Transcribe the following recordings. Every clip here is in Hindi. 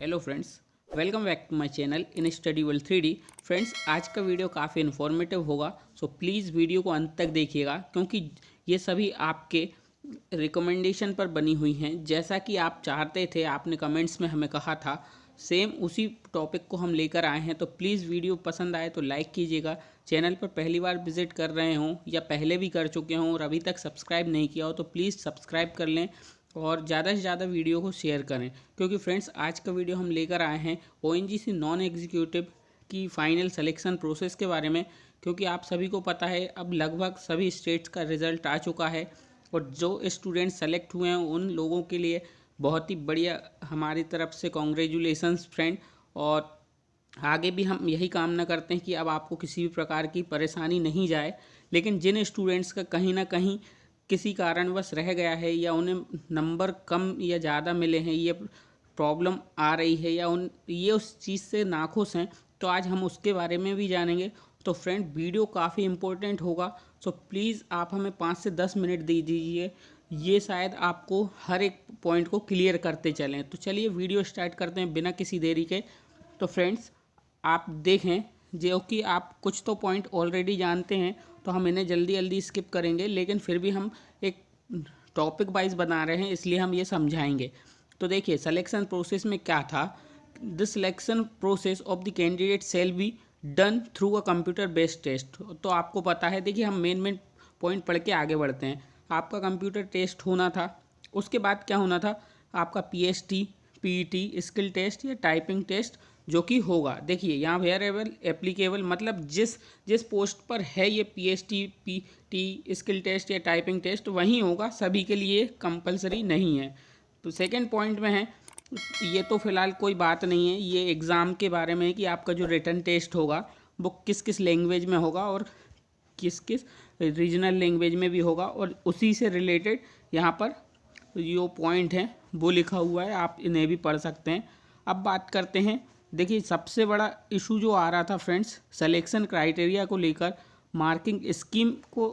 Hello friends, welcome back to my channel in study world 3D। Friends, आज का वीडियो काफ़ी इन्फॉर्मेटिव होगा, सो प्लीज़ वीडियो को अंत तक देखिएगा क्योंकि ये सभी आपके रिकमेंडेशन पर बनी हुई हैं। जैसा कि आप चाहते थे, आपने कमेंट्स में हमें कहा था, सेम उसी टॉपिक को हम लेकर आए हैं। तो प्लीज़ वीडियो पसंद आए तो लाइक कीजिएगा। चैनल पर पहली बार विजिट कर रहे हों या पहले भी कर चुके हों और अभी तक सब्सक्राइब नहीं किया हो तो प्लीज़ सब्सक्राइब कर लें और ज़्यादा से ज़्यादा वीडियो को शेयर करें क्योंकि फ्रेंड्स आज का वीडियो हम लेकर आए हैं ONGC नॉन एग्जीक्यूटिव की फ़ाइनल सिलेक्शन प्रोसेस के बारे में। क्योंकि आप सभी को पता है अब लगभग सभी स्टेट्स का रिज़ल्ट आ चुका है और जो स्टूडेंट सेलेक्ट हुए हैं उन लोगों के लिए बहुत ही बढ़िया हमारी तरफ से कॉन्ग्रेचुलेसन्स फ्रेंड। और आगे भी हम यही कामना करते हैं कि अब आपको किसी भी प्रकार की परेशानी नहीं जाए। लेकिन जिन स्टूडेंट्स का कहीं ना कहीं किसी कारणवश रह गया है या उन्हें नंबर कम या ज़्यादा मिले हैं, ये प्रॉब्लम आ रही है या ये उस चीज़ से नाखुश हैं, तो आज हम उसके बारे में भी जानेंगे। तो फ्रेंड, वीडियो काफ़ी इम्पोर्टेंट होगा, सो प्लीज़ आप हमें 5 से 10 मिनट दे दीजिए। ये शायद आपको हर एक पॉइंट को क्लियर करते चलें। तो चलिए वीडियो स्टार्ट करते हैं बिना किसी देरी के। तो फ्रेंड्स, आप देखें जो कि आप कुछ तो पॉइंट ऑलरेडी जानते हैं तो हम इन्हें जल्दी जल्दी स्किप करेंगे, लेकिन फिर भी हम एक टॉपिक वाइज बना रहे हैं इसलिए हम ये समझाएंगे। तो देखिए सिलेक्शन प्रोसेस में क्या था। The selection process of the candidate shall be done through a computer based test. तो आपको पता है, देखिए हम मेन पॉइंट पढ़ के आगे बढ़ते हैं। आपका कंप्यूटर टेस्ट होना था, उसके बाद क्या होना था, आपका PST, PET, स्किल टेस्ट या टाइपिंग टेस्ट जो कि होगा। देखिए यहाँ वेयरेबल एप्लीकेबल मतलब जिस पोस्ट पर है ये PST, PET, स्किल टेस्ट या टाइपिंग टेस्ट वहीं होगा, सभी के लिए कंपलसरी नहीं है। तो सेकंड पॉइंट में है, ये तो फिलहाल कोई बात नहीं है, ये एग्ज़ाम के बारे में है कि आपका जो रिटन टेस्ट होगा वो किस किस लैंग्वेज में होगा और किस किस रीजनल लैंग्वेज में भी होगा। और उसी से रिलेटेड यहाँ पर जो पॉइंट हैं वो लिखा हुआ है, आप इन्हें भी पढ़ सकते हैं। अब बात करते हैं, देखिए सबसे बड़ा इशू जो आ रहा था फ्रेंड्स सिलेक्शन क्राइटेरिया को लेकर, मार्किंग स्कीम को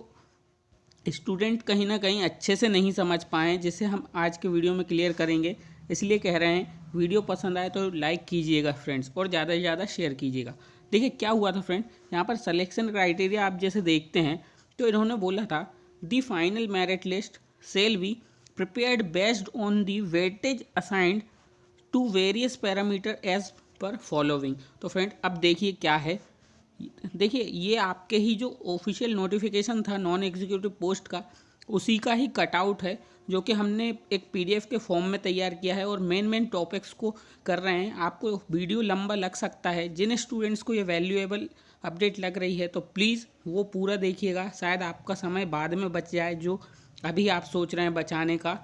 स्टूडेंट कहीं ना कहीं अच्छे से नहीं समझ पाए, जिसे हम आज के वीडियो में क्लियर करेंगे। इसलिए कह रहे हैं वीडियो पसंद आए तो लाइक कीजिएगा फ्रेंड्स और ज़्यादा से ज़्यादा शेयर कीजिएगा। देखिए क्या हुआ था फ्रेंड, यहाँ पर सिलेक्शन क्राइटेरिया आप जैसे देखते हैं तो इन्होंने बोला था the final merit list shall be prepared based on the weightage assigned to various parameter as per following. तो फ्रेंड अब देखिए क्या है, देखिए ये आपके ही जो ऑफिशियल नोटिफिकेशन था नॉन एग्जीक्यूटिव पोस्ट का, उसी का ही कटआउट है जो कि हमने एक PDF के फॉर्म में तैयार किया है और मेन टॉपिक्स को कर रहे हैं। आपको वीडियो लंबा लग सकता है, जिन स्टूडेंट्स को ये वैल्यूएबल अपडेट लग रही है तो प्लीज़ वो पूरा देखिएगा, शायद आपका समय बाद में बच जाए जो अभी आप सोच रहे हैं बचाने का।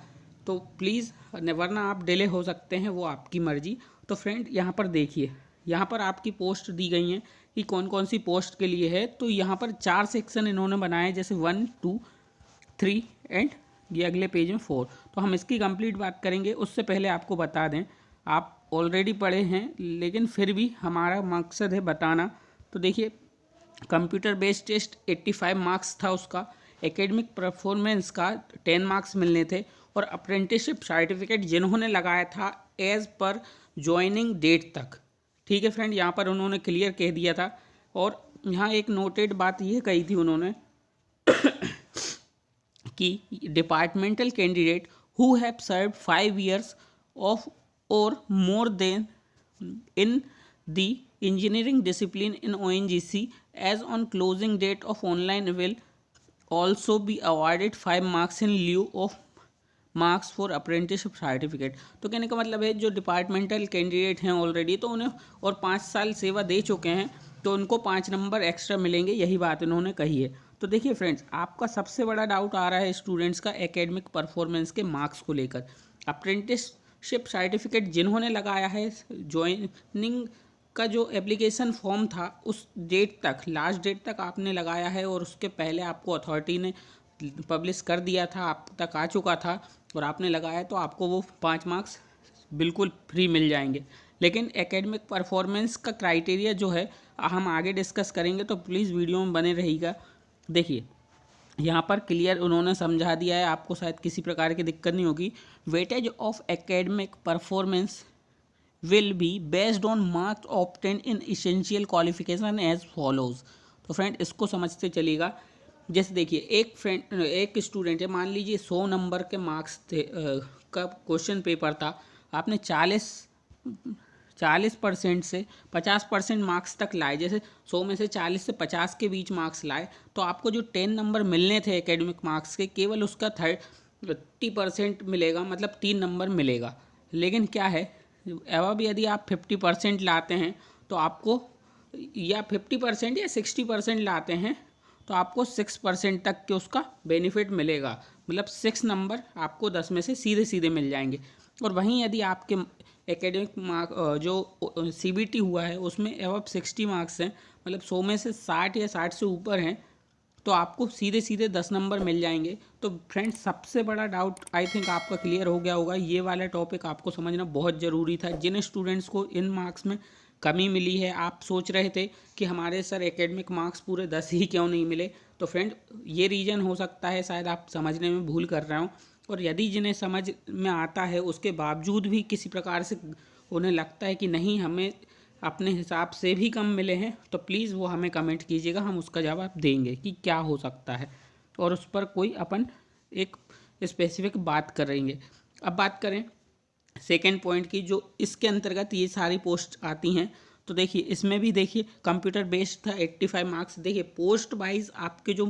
तो प्लीज़, वरना आप डिले हो सकते हैं, वो आपकी मर्जी। तो फ्रेंड यहाँ पर देखिए, यहाँ पर आपकी पोस्ट दी गई हैं कि कौन कौन सी पोस्ट के लिए है। तो यहाँ पर 4 सेक्शन इन्होंने बनाए, जैसे 1, 2, 3 एंड ये अगले पेज में 4। तो हम इसकी कंप्लीट बात करेंगे। उससे पहले आपको बता दें, आप ऑलरेडी पढ़े हैं लेकिन फिर भी हमारा मकसद है बताना। तो देखिए कंप्यूटर बेस्ड टेस्ट 85 मार्क्स था उसका, एकेडमिक परफॉर्मेंस का 10 मार्क्स मिलने थे और अप्रेंटिसशिप सर्टिफिकेट जिन्होंने लगाया था एज पर ज्वाइनिंग डेट तक। ठीक है फ्रेंड, यहाँ पर उन्होंने क्लियर कह दिया था। और यहाँ एक नोटेड बात ये कही थी उन्होंने कि departmental candidate who have served 5 years of or more than in the engineering discipline in ONGC as on closing date of online will also be awarded 5 marks in lieu of marks for apprenticeship certificate. तो कहने का मतलब है जो डिपार्टमेंटल कैंडिडेट हैं ऑलरेडी तो उन्हें और 5 साल सेवा दे चुके हैं तो उनको 5 नंबर एक्स्ट्रा मिलेंगे, यही बात इन्होंने कही है। तो देखिए फ्रेंड्स, आपका सबसे बड़ा डाउट आ रहा है स्टूडेंट्स का एकेडमिक परफॉर्मेंस के मार्क्स को लेकर। अप्रेंटिसशिप सर्टिफिकेट जिन्होंने लगाया है, ज्वाइनिंग का जो एप्लीकेशन फॉर्म था उस डेट तक, लास्ट डेट तक आपने लगाया है और उसके पहले आपको अथॉरिटी ने पब्लिश कर दिया था, आप तक आ चुका था और आपने लगाया, तो आपको वो 5 मार्क्स बिल्कुल फ्री मिल जाएंगे। लेकिन एकेडमिक परफॉर्मेंस का क्राइटेरिया जो है हम आगे डिस्कस करेंगे, तो प्लीज़ वीडियो में बने रहिएगा। देखिए यहाँ पर क्लियर उन्होंने समझा दिया है, आपको शायद किसी प्रकार की दिक्कत नहीं होगी। Weightage of academic performance will be based on marks obtained in essential qualification as follows। तो फ्रेंड इसको समझते चलिएगा। जैसे देखिए एक स्टूडेंट है, मान लीजिए 100 नंबर के मार्क्स थे का क्वेश्चन पेपर था, आपने 40% से 50% मार्क्स तक लाए, जैसे 100 में से 40 से 50 के बीच मार्क्स लाए, तो आपको जो 10 नंबर मिलने थे एकेडमिक मार्क्स के, केवल उसका 30% मिलेगा, मतलब 3 नंबर मिलेगा। लेकिन क्या है, अब यदि आप 50% लाते हैं तो आपको, या 50% या 60% लाते हैं तो आपको 6% तक के उसका बेनिफिट मिलेगा, मतलब 6 नंबर आपको 10 में से सीधे सीधे मिल जाएंगे। और वहीं यदि आपके एकेडमिक मार्क जो CBT हुआ है उसमें अब 60 मार्क्स हैं, मतलब 100 में से 60 या 60 से ऊपर हैं, तो आपको सीधे सीधे 10 नंबर मिल जाएंगे। तो फ्रेंड्स सबसे बड़ा डाउट आई थिंक आपका क्लियर हो गया होगा। ये वाला टॉपिक आपको समझना बहुत ज़रूरी था। जिन स्टूडेंट्स को इन मार्क्स में कमी मिली है, आप सोच रहे थे कि हमारे सर एकेडमिक मार्क्स पूरे 10 ही क्यों नहीं मिले, तो फ्रेंड ये रीज़न हो सकता है, शायद आप समझने में भूल कर रहे हो। और यदि जिन्हें समझ में आता है उसके बावजूद भी किसी प्रकार से उन्हें लगता है कि नहीं हमें अपने हिसाब से भी कम मिले हैं, तो प्लीज़ वो हमें कमेंट कीजिएगा, हम उसका जवाब देंगे कि क्या हो सकता है, और उस पर कोई अपन एक स्पेसिफिक बात करेंगे। अब बात करें सेकेंड पॉइंट की, जो इसके अंतर्गत ये सारी पोस्ट आती हैं। तो देखिए इसमें भी देखिए कंप्यूटर बेस्ड था, 85 मार्क्स। देखिए पोस्ट वाइज आपके जो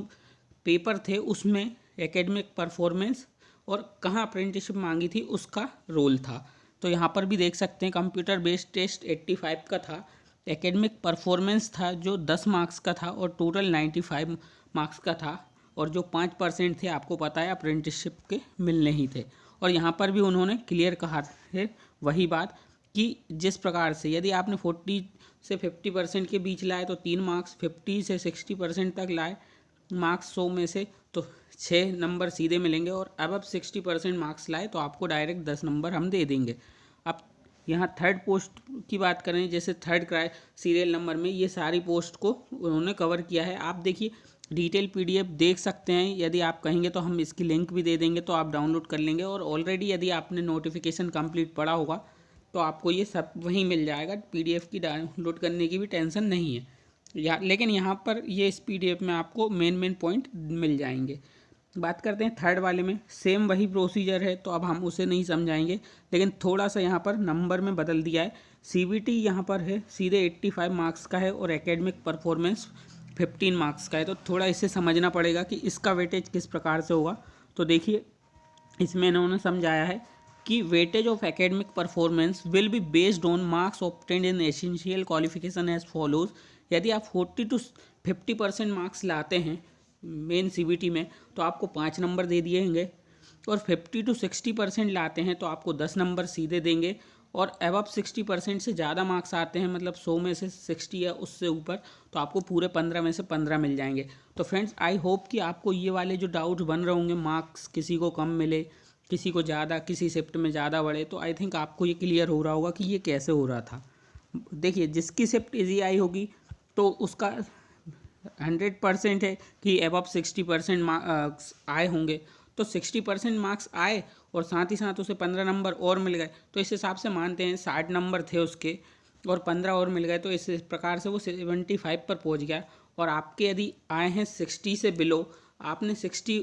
पेपर थे उसमें एकेडमिक परफॉर्मेंस और कहाँ अप्रेंटिसशिप मांगी थी उसका रोल था। तो यहाँ पर भी देख सकते हैं कंप्यूटर बेस्ड टेस्ट 85 का था, एकेडमिक परफॉर्मेंस था जो 10 मार्क्स का था और टोटल 95 मार्क्स का था, और जो 5% थे आपको पता है अप्रेंटिसशिप के मिलने ही थे। और यहाँ पर भी उन्होंने क्लियर कहा है वही बात कि जिस प्रकार से यदि आपने 40 से 50% के बीच लाए तो 3 मार्क्स, 50 से 60% तक लाए मार्क्स 100 में से तो 6 नंबर सीधे मिलेंगे, और अब 60% मार्क्स लाए तो आपको डायरेक्ट 10 नंबर हम दे देंगे। अब यहाँ थर्ड पोस्ट की बात करें, जैसे थर्ड सीरियल नंबर में ये सारी पोस्ट को उन्होंने कवर किया है। आप देखिए डिटेल PDF देख सकते हैं, यदि आप कहेंगे तो हम इसकी लिंक भी दे देंगे, तो आप डाउनलोड कर लेंगे। और ऑलरेडी यदि आपने नोटिफिकेशन कंप्लीट पढ़ा होगा तो आपको ये सब वहीं मिल जाएगा, PDF की डाउनलोड करने की भी टेंशन नहीं है लेकिन यहाँ पर ये इस PDF में आपको मेन पॉइंट मिल जाएंगे। बात करते हैं थर्ड वाले में, सेम वही प्रोसीजर है तो अब हम उसे नहीं समझाएंगे, लेकिन थोड़ा सा यहाँ पर नंबर में बदल दिया है। CBT यहाँ पर है सीधे 85 मार्क्स का है और एकेडमिक परफॉर्मेंस 15 मार्क्स का है, तो थोड़ा इसे समझना पड़ेगा कि इसका वेटेज किस प्रकार से होगा। तो देखिए इसमें इन्होंने समझाया है कि weightage of academic performance will be based on marks obtained in essential qualification as follows. यदि आप 40 to 50% मार्क्स लाते हैं मेन CBT में तो आपको 5 नंबर दे दिएंगे, और 50 to 60% लाते हैं तो आपको 10 नंबर सीधे देंगे, और अबव 60% से ज़्यादा मार्क्स आते हैं, मतलब 100 में से 60 या उससे ऊपर, तो आपको पूरे 15 में से 15 मिल जाएंगे। तो फ्रेंड्स आई होप कि आपको ये वाले जो डाउट्स बन रहे होंगे, मार्क्स किसी को कम मिले, किसी को ज़्यादा, किसी शिफ्ट में ज़्यादा बढ़े, तो आई थिंक आपको ये क्लियर हो रहा होगा कि ये कैसे हो रहा था। देखिए जिसकी शिफ्ट ईजी आई होगी तो उसका 100% है कि अबव 60% मार्क्स आए होंगे, तो 60% मार्क्स आए और साथ ही साथ उसे 15 नंबर और मिल गए, तो इस हिसाब से मानते हैं 60 नंबर थे उसके और 15 और मिल गए, तो इस प्रकार से वो 75 पर पहुंच गया। और आपके यदि आए हैं 60 से बिलो, आपने 60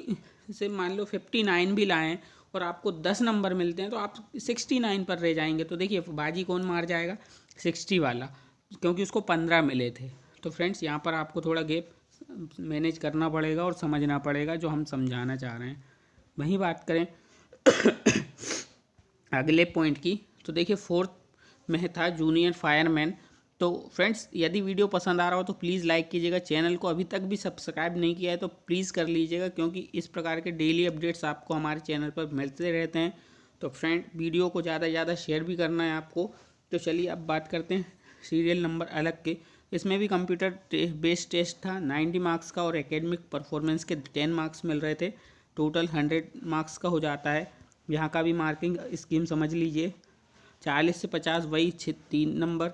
से मान लो 59 भी लाए हैं और आपको 10 नंबर मिलते हैं, तो आप 69 पर रह जाएंगे। तो देखिए बाजी कौन मार जाएगा, 60 वाला, क्योंकि उसको 15 मिले थे। तो फ्रेंड्स यहाँ पर आपको थोड़ा गैप मैनेज करना पड़ेगा और समझना पड़ेगा जो हम समझाना चाह रहे हैं। वहीं बात करें अगले पॉइंट की, तो देखिए फोर्थ में था जूनियर फायरमैन। तो फ्रेंड्स यदि वीडियो पसंद आ रहा हो तो प्लीज़ लाइक कीजिएगा, चैनल को अभी तक भी सब्सक्राइब नहीं किया है तो प्लीज़ कर लीजिएगा, क्योंकि इस प्रकार के डेली अपडेट्स आपको हमारे चैनल पर मिलते रहते हैं। तो फ्रेंड वीडियो को ज़्यादा से ज़्यादा शेयर भी करना है आपको। तो चलिए अब बात करते हैं सीरियल नंबर अलग के। इसमें भी कंप्यूटर बेस्ड टेस्ट था 90 मार्क्स का और एकेडमिक परफॉर्मेंस के 10 मार्क्स मिल रहे थे, टोटल 100 मार्क्स का हो जाता है। यहाँ का भी मार्किंग स्कीम समझ लीजिए, 40 से 50 वही 3 नंबर,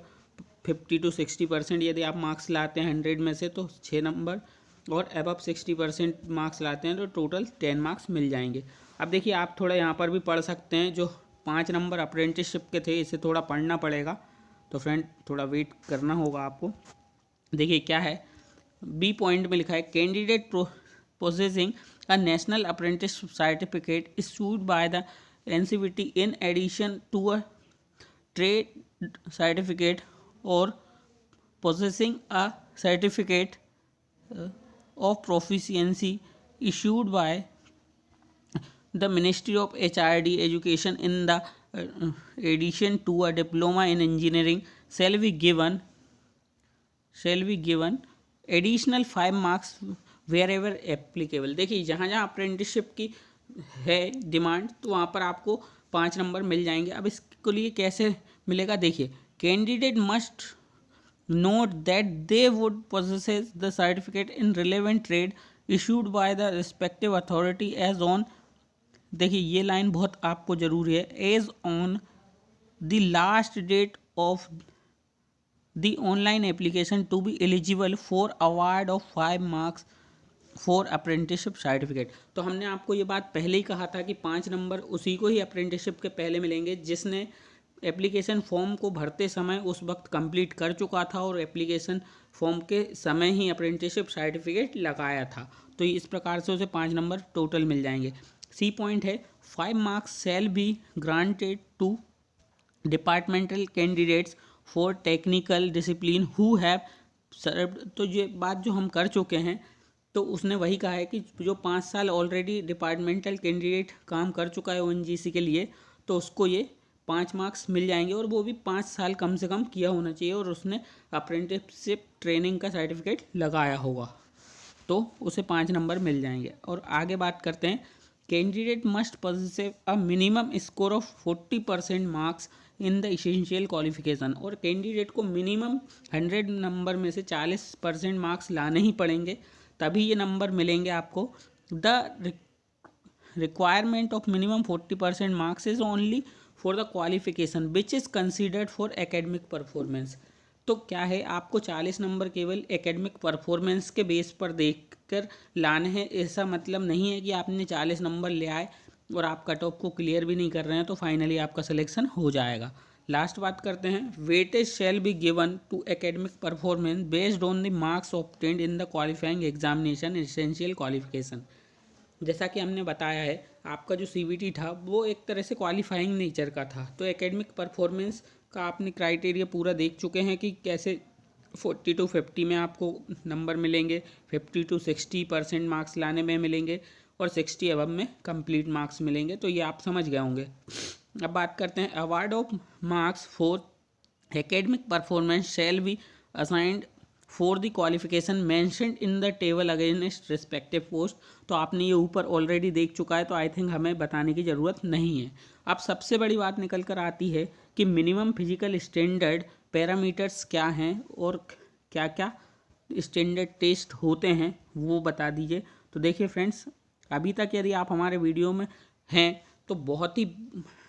50 to 60% यदि आप मार्क्स लाते हैं 100 में से तो 6 नंबर, और अबव 60% मार्क्स लाते हैं तो टोटल 10 मार्क्स मिल जाएंगे। अब देखिए आप थोड़ा यहाँ पर भी पढ़ सकते हैं, जो 5 नंबर अप्रेंटिसशिप के थे, इसे थोड़ा पढ़ना पड़ेगा, तो फ्रेंड थोड़ा वेट करना होगा आपको। देखिए क्या है, बी पॉइंट में लिखा है candidate possessing a national apprenticeship certificate issued by the NCVT in addition to a trade certificate or possessing a certificate of proficiency issued by the Ministry of HRD Education in the addition to a diploma in engineering shall be given additional 5 marks wherever applicable. देखिए जहाँ जहाँ अप्रेंटिसशिप की है डिमांड, तो वहाँ पर आपको 5 नंबर मिल जाएंगे। अब इसके लिए कैसे मिलेगा, देखिए candidate must note that they would possess the certificate in relevant trade issued by the respective authority as on, देखिए ये लाइन बहुत आपको ज़रूरी है, as on the last date of the online application to be eligible for award of 5 marks for apprenticeship certificate। तो हमने आपको ये बात पहले ही कहा था कि 5 नंबर उसी को ही अप्रेंटिसशिप के पहले मिलेंगे जिसने एप्लीकेशन फॉर्म को भरते समय उस वक्त कंप्लीट कर चुका था और एप्लीकेशन फॉर्म के समय ही अप्रेंटिसशिप सर्टिफिकेट लगाया था। तो इस प्रकार से उसे 5 नंबर टोटल मिल जाएंगे। सी पॉइंट है 5 marks shall be granted to departmental candidates for technical discipline who have served. तो ये बात जो हम कर चुके हैं, तो उसने वही कहा है कि जो 5 साल ऑलरेडी डिपार्टमेंटल कैंडिडेट काम कर चुका है ONGC के लिए, तो उसको ये 5 मार्क्स मिल जाएंगे, और वो भी 5 साल कम से कम किया होना चाहिए और उसने अप्रेंटिसशिप ट्रेनिंग का सर्टिफिकेट लगाया होगा, तो उसे 5 नंबर मिल जाएंगे। और आगे बात करते हैं, candidate must possess a minimum score of 40% marks in the essential qualification. और कैंडिडेट को मिनिमम 100 नंबर में से 40% मार्क्स लाने ही पड़ेंगे, तभी ये नंबर मिलेंगे आपको। The requirement of minimum 40% marks is only for the qualification which is considered for academic performance. तो क्या है, आपको 40 नंबर केवल एकेडमिक परफॉर्मेंस के बेस पर देखकर लाने हैं। ऐसा मतलब नहीं है कि आपने 40 नंबर ले आए और आप कट ऑफ को क्लियर भी नहीं कर रहे हैं तो फाइनली आपका सिलेक्शन हो जाएगा। लास्ट बात करते हैं, weightage shall be given to academic performance based on the marks obtained in the qualifying examination essential qualification. जैसा कि हमने बताया है, आपका जो CVT था वो एक तरह से क्वालिफाइंग नेचर का था, तो एकेडमिक परफॉर्मेंस का आपने क्राइटेरिया पूरा देख चुके हैं कि कैसे 40 to 50 में आपको नंबर मिलेंगे, 50 to 60% मार्क्स लाने में मिलेंगे और 60 अबव में कंप्लीट मार्क्स मिलेंगे, तो ये आप समझ गए होंगे। अब बात करते हैं, award of marks for academic performance shall be assigned for the qualification mentioned in the table against respective post. तो आपने ये ऊपर ऑलरेडी देख चुका है, तो आई थिंक हमें बताने की ज़रूरत नहीं है। अब सबसे बड़ी बात निकल कर आती है कि मिनिमम फिजिकल स्टैंडर्ड पैरामीटर्स क्या हैं और क्या क्या स्टैंडर्ड टेस्ट होते हैं वो बता दीजिए। तो देखिए फ्रेंड्स, अभी तक यदि आप हमारे वीडियो में हैं तो बहुत ही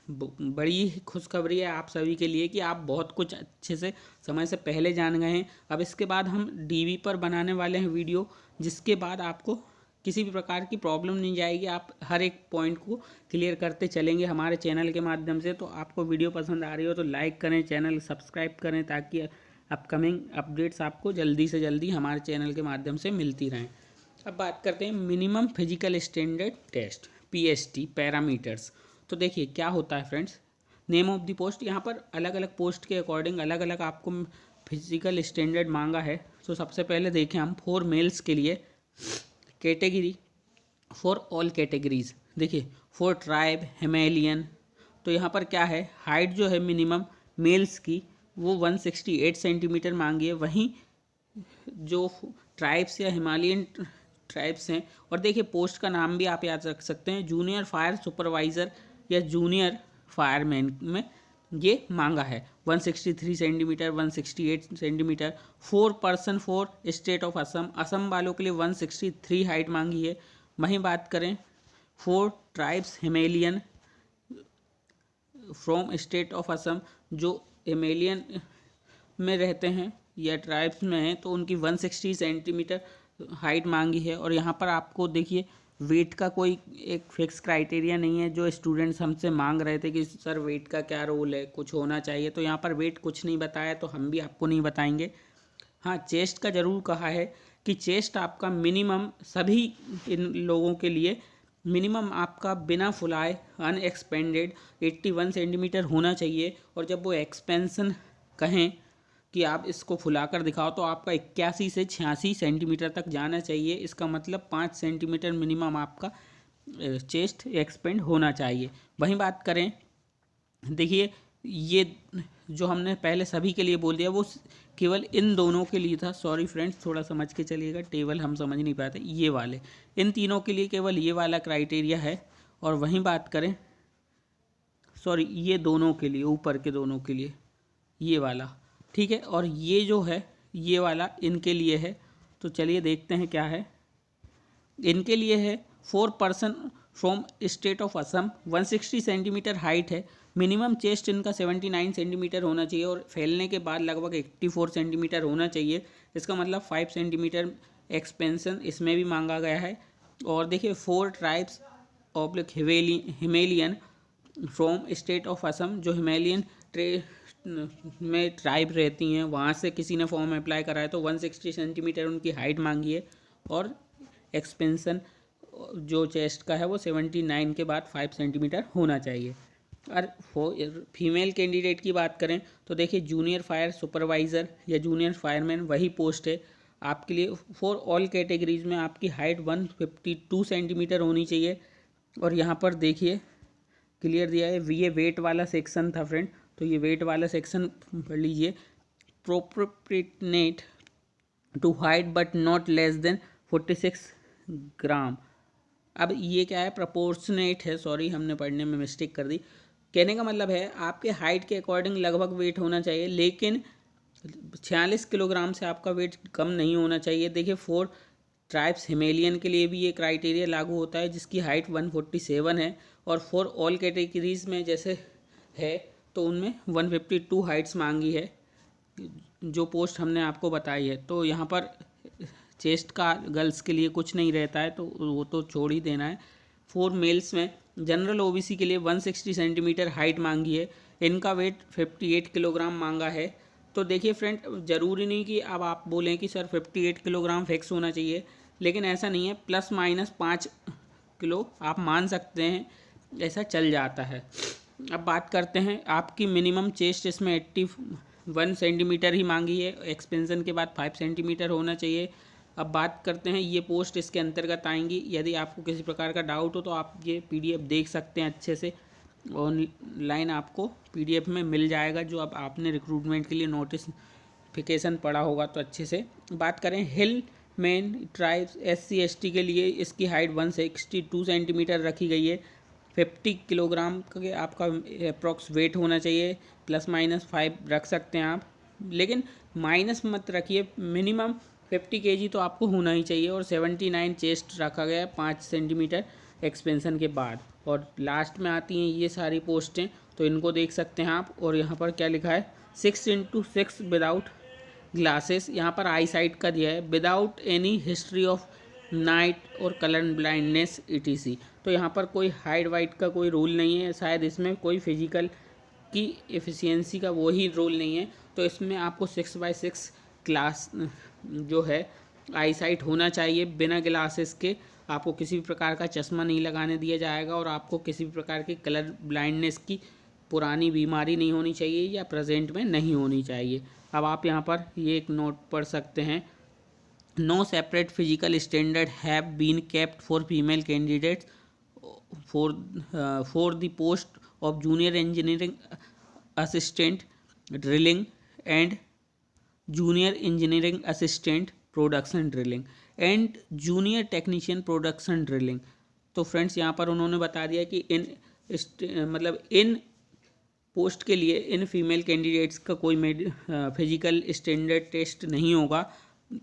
बड़ी खुशखबरी है आप सभी के लिए कि आप बहुत कुछ अच्छे से समय से पहले जान गए हैं। अब इसके बाद हम DV पर बनाने वाले हैं वीडियो, जिसके बाद आपको किसी भी प्रकार की प्रॉब्लम नहीं जाएगी, आप हर एक पॉइंट को क्लियर करते चलेंगे हमारे चैनल के माध्यम से। तो आपको वीडियो पसंद आ रही हो तो लाइक करें, चैनल सब्सक्राइब करें, ताकि अपकमिंग अपडेट्स आपको जल्दी से जल्दी हमारे चैनल के माध्यम से मिलती रहें। अब बात करते हैं minimum physical standard test PST parameters. तो देखिए क्या होता है friends, name of the post, यहाँ पर अलग अलग पोस्ट के अकॉर्डिंग अलग अलग आपको फिजिकल स्टैंडर्ड मांगा है। तो सबसे पहले देखें हम फॉर मेल्स के लिए कैटेगरी, फॉर ऑल कैटेगरीज। देखिए फॉर ट्राइब हिमालयन, तो यहाँ पर क्या है, हाइट जो है मिनिमम मेल्स की वो 168 सेंटीमीटर मांगी है, वहीं जो ट्राइब्स या हिमालयन ट्राइब्स हैं। और देखिए पोस्ट का नाम भी आप याद रख सकते हैं, जूनियर फायर सुपरवाइज़र या जूनियर फायरमैन में ये मांगा है 163 centimetre, 168 centimetre. 4 person for state of Assam, Assam वालों के लिए 163 हाइट मांगी है। वहीं बात करें for tribes Himalayan from state of Assam, जो हिमालयन में रहते हैं या ट्राइब्स में हैं, तो उनकी 160 सेंटीमीटर हाइट मांगी है। और यहाँ पर आपको देखिए वेट का कोई एक फिक्स क्राइटेरिया नहीं है। जो स्टूडेंट्स हमसे मांग रहे थे कि सर वेट का क्या रोल है, कुछ होना चाहिए, तो यहाँ पर वेट कुछ नहीं बताया, तो हम भी आपको नहीं बताएंगे। हाँ, चेस्ट का ज़रूर कहा है कि चेस्ट आपका मिनिमम सभी इन लोगों के लिए मिनिमम आपका बिना फुलाए अनएक्सपेंडेड 81 सेंटीमीटर होना चाहिए। और जब वो एक्सपेंशन कहें कि आप इसको फुलाकर दिखाओ तो आपका 81 से 86 सेंटीमीटर तक जाना चाहिए। इसका मतलब 5 सेंटीमीटर मिनिमम आपका चेस्ट एक्सपेंड होना चाहिए। वहीं बात करें, देखिए ये जो हमने पहले सभी के लिए बोल दिया वो केवल इन दोनों के लिए था। सॉरी फ्रेंड्स, थोड़ा समझ के चलिएगा, टेबल हम समझ नहीं पाते। ये वाले इन तीनों के लिए केवल ये वाला क्राइटेरिया है। और वहीं बात करें, सॉरी ये दोनों के लिए, ऊपर के दोनों के लिए ये वाला, ठीक है। और ये जो है ये वाला इनके लिए है। तो चलिए देखते हैं क्या है। इनके लिए है 4 person from state of Assam, 160 centimetre height है, मिनिमम चेस्ट इनका 79 सेंटीमीटर होना चाहिए और फैलने के बाद लगभग 84 सेंटीमीटर होना चाहिए। इसका मतलब 5 सेंटीमीटर एक्सपेंशन इसमें भी मांगा गया है। और देखिए 4 tribes oblique Himalayan from state of Assam, जो हिमालयन में ट्राइब रहती हैं वहाँ से किसी ने फॉर्म अप्लाई करा है, तो 160 सेंटीमीटर उनकी हाइट मांगी है और एक्सपेंशन जो चेस्ट का है वो 79 के बाद 5 सेंटीमीटर होना चाहिए। और फीमेल कैंडिडेट की बात करें तो देखिए जूनियर फायर सुपरवाइज़र या जूनियर फायरमैन वही पोस्ट है आपके लिए। फॉर ऑल कैटेगरीज में आपकी हाइट 152 सेंटीमीटर होनी चाहिए। और यहाँ पर देखिए क्लियर दिया है, ये वेट वाला सेक्शन था फ्रेंड, तो ये वेट वाला सेक्शन पढ़ लीजिए। Proportionate to height but not less than 46 gram. अब ये क्या है, प्रोपोर्शनेट है, सॉरी हमने पढ़ने में मिस्टेक कर दी। कहने का मतलब है आपके हाइट के अकॉर्डिंग लगभग वेट होना चाहिए, लेकिन 46 किलोग्राम से आपका वेट कम नहीं होना चाहिए। देखिए 4 ट्राइब्स हिमेलियन के लिए भी ये क्राइटेरिया लागू होता है जिसकी हाइट 147 है। और 4 ऑल कैटेगरीज में जैसे है तो उनमें 152 हाइट्स मांगी है जो पोस्ट हमने आपको बताई है। तो यहाँ पर चेस्ट का गर्ल्स के लिए कुछ नहीं रहता है, तो वो तो छोड़ ही देना है। 4 मेल्स में जनरल ओबीसी के लिए 160 सेंटीमीटर हाइट मांगी है, इनका वेट 58 किलोग्राम मांगा है। तो देखिए फ्रेंड, ज़रूरी नहीं कि अब आप बोलें कि सर 58 किलोग्राम फिक्स होना चाहिए, लेकिन ऐसा नहीं है, प्लस माइनस 5 किलो आप मान सकते हैं, ऐसा चल जाता है। अब बात करते हैं आपकी मिनिमम चेस्ट, इसमें 81 सेंटीमीटर ही मांगी है, एक्सपेंशन के बाद 5 सेंटीमीटर होना चाहिए। अब बात करते हैं ये पोस्ट इसके अंतर्गत आएंगी। यदि आपको किसी प्रकार का डाउट हो तो आप ये पीडीएफ देख सकते हैं, अच्छे से ऑनलाइन आपको पीडीएफ में मिल जाएगा, जो अब आपने रिक्रूटमेंट के लिए नोटिफिकेशन पढ़ा होगा तो अच्छे से। बात करें हिल मैन ट्राइब्स SC ST के लिए इसकी हाइट 162 सेंटीमीटर रखी गई है। 50 किलोग्राम का आपका अप्रॉक्स वेट होना चाहिए, प्लस माइनस 5 रख सकते हैं आप, लेकिन माइनस मत रखिए। मिनिमम 50 kg तो आपको होना ही चाहिए। और 79 चेस्ट रखा गया है 5 सेंटीमीटर एक्सपेंशन के बाद। और लास्ट में आती हैं ये सारी पोस्टें, तो इनको देख सकते हैं आप। और यहाँ पर क्या लिखा है, 6x6 विदाउट ग्लासेस, यहाँ पर आई साइट का दिया है, without any history of night और कलर ब्लाइंडनेस ETC। तो यहाँ पर कोई हाइट वाइट का कोई रूल नहीं है, शायद इसमें कोई फिजिकल की एफिशिएंसी का वही रूल नहीं है। तो इसमें आपको 6x6 क्लास जो है आई साइट होना चाहिए, बिना ग्लासेस के आपको किसी भी प्रकार का चश्मा नहीं लगाने दिया जाएगा। और आपको किसी भी प्रकार की कलर ब्लाइंडनेस की पुरानी बीमारी नहीं होनी चाहिए या प्रेजेंट में नहीं होनी चाहिए। अब आप यहाँ पर ये एक नोट पढ़ सकते हैं, no separate physical standard have been kept for female candidates for the post of junior engineering assistant drilling and junior engineering assistant production drilling and junior technician production drilling. तो फ्रेंड्स यहाँ पर उन्होंने बता दिया कि इन पोस्ट के लिए इन फीमेल कैंडिडेट्स का कोई फिजिकल स्टैंडर्ड टेस्ट नहीं होगा।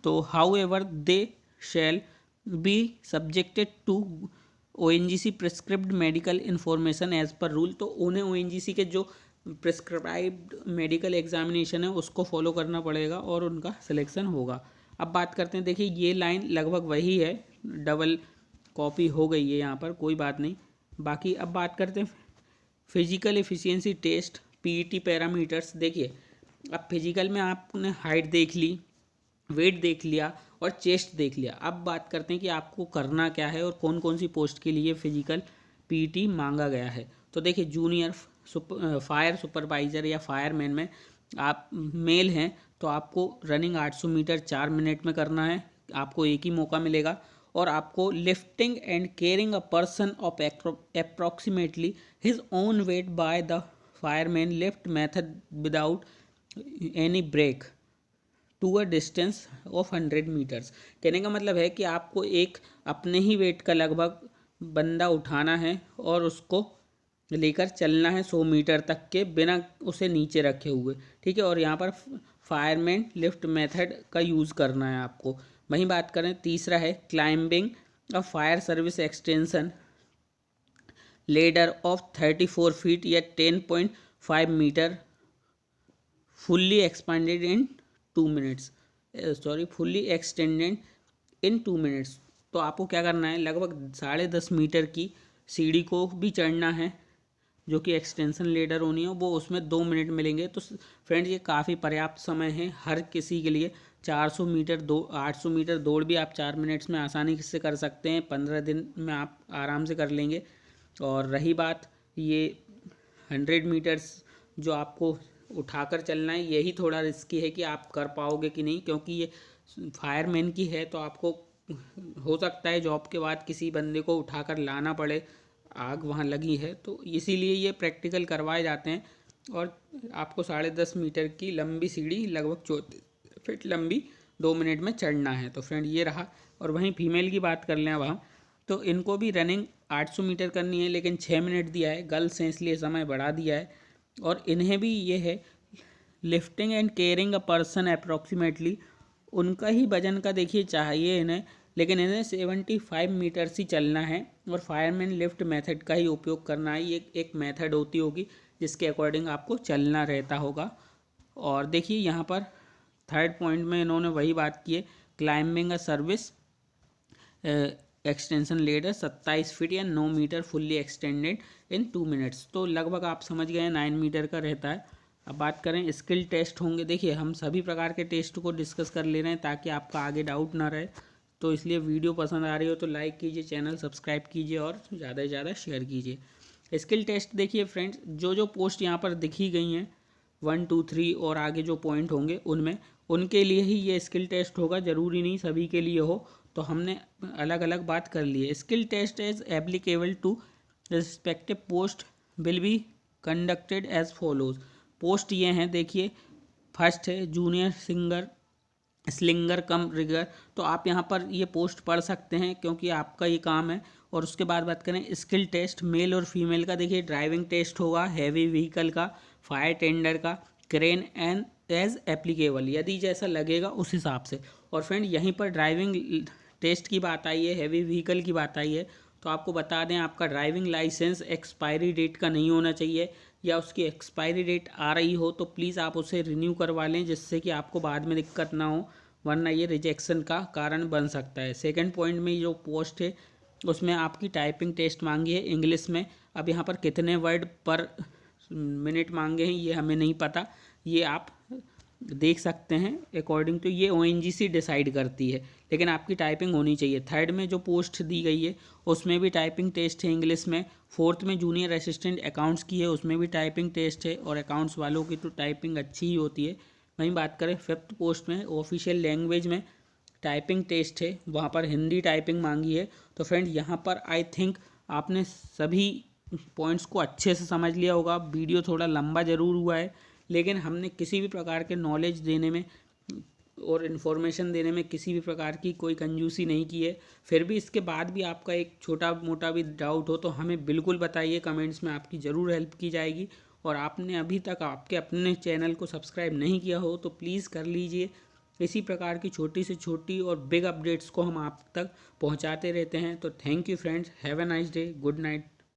तो however they shall be subjected to ONGC prescribed medical information as per rule. तो उन्हें ONGC के जो प्रिस्क्राइब्ड मेडिकल एग्जामिनेशन है उसको फॉलो करना पड़ेगा और उनका सिलेक्शन होगा। अब बात करते हैं, देखिए ये लाइन लगभग वही है, डबल कॉपी हो गई है यहाँ पर, कोई बात नहीं। बाकी अब बात करते हैं physical efficiency test PET parameters. देखिए अब फिजिकल में आपने हाइट देख ली, वेट देख लिया और चेस्ट देख लिया। अब बात करते हैं कि आपको करना क्या है और कौन कौन सी पोस्ट के लिए फिजिकल पीईटी मांगा गया है। तो देखिए जूनियर फायर सुपरवाइज़र या फायरमैन में आप मेल हैं तो आपको रनिंग 800 मीटर 4 मिनट में करना है, आपको एक ही मौका मिलेगा। और आपको lifting and carrying a person of approximately his own weight by the fireman lift method without any break to a distance of 100 meters. कहने का मतलब है कि आपको एक अपने ही वेट का लगभग बंदा उठाना है और उसको लेकर चलना है 100 मीटर तक के बिना उसे नीचे रखे हुए, ठीक है। और यहाँ पर फायरमैन लिफ्ट मेथड का यूज़ करना है आपको। वहीं बात करें तीसरा है climbing a fire service extension ladder of 34 feet या 10.5 meter fully expanded in 2 minutes, fully extended in 2 minutes. तो आपको क्या करना है, लगभग 10.5 मीटर की सीढ़ी को भी चढ़ना है जो कि एक्सटेंशन लेडर होनी है, वो उसमें 2 मिनट मिलेंगे। तो फ्रेंड्स ये काफ़ी पर्याप्त समय है हर किसी के लिए। 400 मीटर 800 मीटर दौड़ भी आप 4 मिनट्स में आसानी से कर सकते हैं, 15 दिन में आप आराम से कर लेंगे। और रही बात ये 100 मीटर्स जो आपको उठाकर चलना है, यही थोड़ा रिस्की है कि आप कर पाओगे कि नहीं, क्योंकि ये फायरमैन की है तो आपको हो सकता है जॉब के बाद किसी बंदे को उठाकर लाना पड़े, आग वहाँ लगी है, तो इसीलिए ये प्रैक्टिकल करवाए जाते हैं। और आपको 10.5 मीटर की लंबी सीढ़ी लगभग 34 फीट लंबी 2 मिनट में चढ़ना है। तो फ्रेंड ये रहा। और वहीं फीमेल की बात कर लें अब हम, तो इनको भी रनिंग 800 मीटर करनी है, लेकिन 6 मिनट दिया है, गर्ल्स हैं इसलिए समय बढ़ा दिया है। और इन्हें भी ये है lifting and carrying a person approximately, उनका ही वजन का देखिए चाहिए इन्हें, लेकिन इन्हें 75 मीटर्स ही चलना है। और फायरमैन लिफ्ट मेथड का ही उपयोग करना है, ये एक मेथड होती होगी जिसके अकॉर्डिंग आपको चलना रहता होगा। और देखिए यहाँ पर थर्ड पॉइंट में इन्होंने वही बात की है, climbing a service extension ladder 27 feet या 9 meter fully extended in 2 minutes. तो लगभग आप समझ गए 9 मीटर का रहता है। अब बात करें स्किल टेस्ट होंगे। देखिए हम सभी प्रकार के टेस्ट को डिस्कस कर ले रहे हैं ताकि आपका आगे डाउट ना रहे, तो इसलिए वीडियो पसंद आ रही हो तो लाइक कीजिए, चैनल सब्सक्राइब कीजिए और ज़्यादा से ज़्यादा शेयर कीजिए। स्किल टेस्ट देखिए फ्रेंड्स, जो पोस्ट यहाँ पर दिखी गई हैं 1 2 3 और आगे जो पॉइंट होंगे उनमें, उनके लिए ही ये स्किल टेस्ट होगा, ज़रूरी नहीं सभी के लिए हो, तो हमने अलग अलग बात कर ली है। Skill test is applicable to respective post will be conducted as follows. Post ये हैं देखिए, फर्स्ट है जूनियर स्लिंगर कम रिगर, तो आप यहाँ पर ये पोस्ट पढ़ सकते हैं क्योंकि आपका ये काम है। और उसके बाद बात करें स्किल टेस्ट मेल और फीमेल का, देखिए ड्राइविंग टेस्ट होगा, हैवी व्हीकल का, फायर टेंडर का, क्रेन एंड एज एप्लीकेबल, यदि जैसा लगेगा उस हिसाब से। और फ्रेंड यहीं पर ड्राइविंग टेस्ट की बात आई है, हैवी व्हीकल की बात आई है, तो आपको बता दें आपका ड्राइविंग लाइसेंस एक्सपायरी डेट का नहीं होना चाहिए, या उसकी एक्सपायरी डेट आ रही हो तो प्लीज़ आप उसे रिन्यू करवा लें, जिससे कि आपको बाद में दिक्कत ना हो, वरना ये रिजेक्शन का कारण बन सकता है। सेकंड पॉइंट में जो पोस्ट है उसमें आपकी टाइपिंग टेस्ट मांगी है इंग्लिश में। अब यहाँ पर कितने वर्ड पर मिनट मांगे हैं ये हमें नहीं पता, ये आप देख सकते हैं, अकॉर्डिंग टू ये ONGC डिसाइड करती है, लेकिन आपकी टाइपिंग होनी चाहिए। थर्ड में जो पोस्ट दी गई है उसमें भी टाइपिंग टेस्ट है इंग्लिश में। फोर्थ में जूनियर असिस्टेंट अकाउंट्स की है, उसमें भी टाइपिंग टेस्ट है, और अकाउंट्स वालों की तो टाइपिंग अच्छी ही होती है। वहीं बात करें फिफ्थ पोस्ट में ऑफिशियल लैंग्वेज में टाइपिंग टेस्ट है, वहाँ पर हिंदी टाइपिंग मांगी है। तो फ्रेंड यहाँ पर आई थिंक आपने सभी पॉइंट्स को अच्छे से समझ लिया होगा। वीडियो थोड़ा लंबा ज़रूर हुआ है, लेकिन हमने किसी भी प्रकार के नॉलेज देने में और इन्फॉर्मेशन देने में किसी भी प्रकार की कोई कंजूसी नहीं की है। फिर भी इसके बाद भी आपका एक छोटा मोटा भी डाउट हो तो हमें बिल्कुल बताइए, कमेंट्स में आपकी ज़रूर हेल्प की जाएगी। और आपने अभी तक आपके अपने चैनल को सब्सक्राइब नहीं किया हो तो प्लीज़ कर लीजिए। इसी प्रकार की छोटी से छोटी और बिग अपडेट्स को हम आप तक पहुंचाते रहते हैं। तो thank you friends, have a nice day, good night.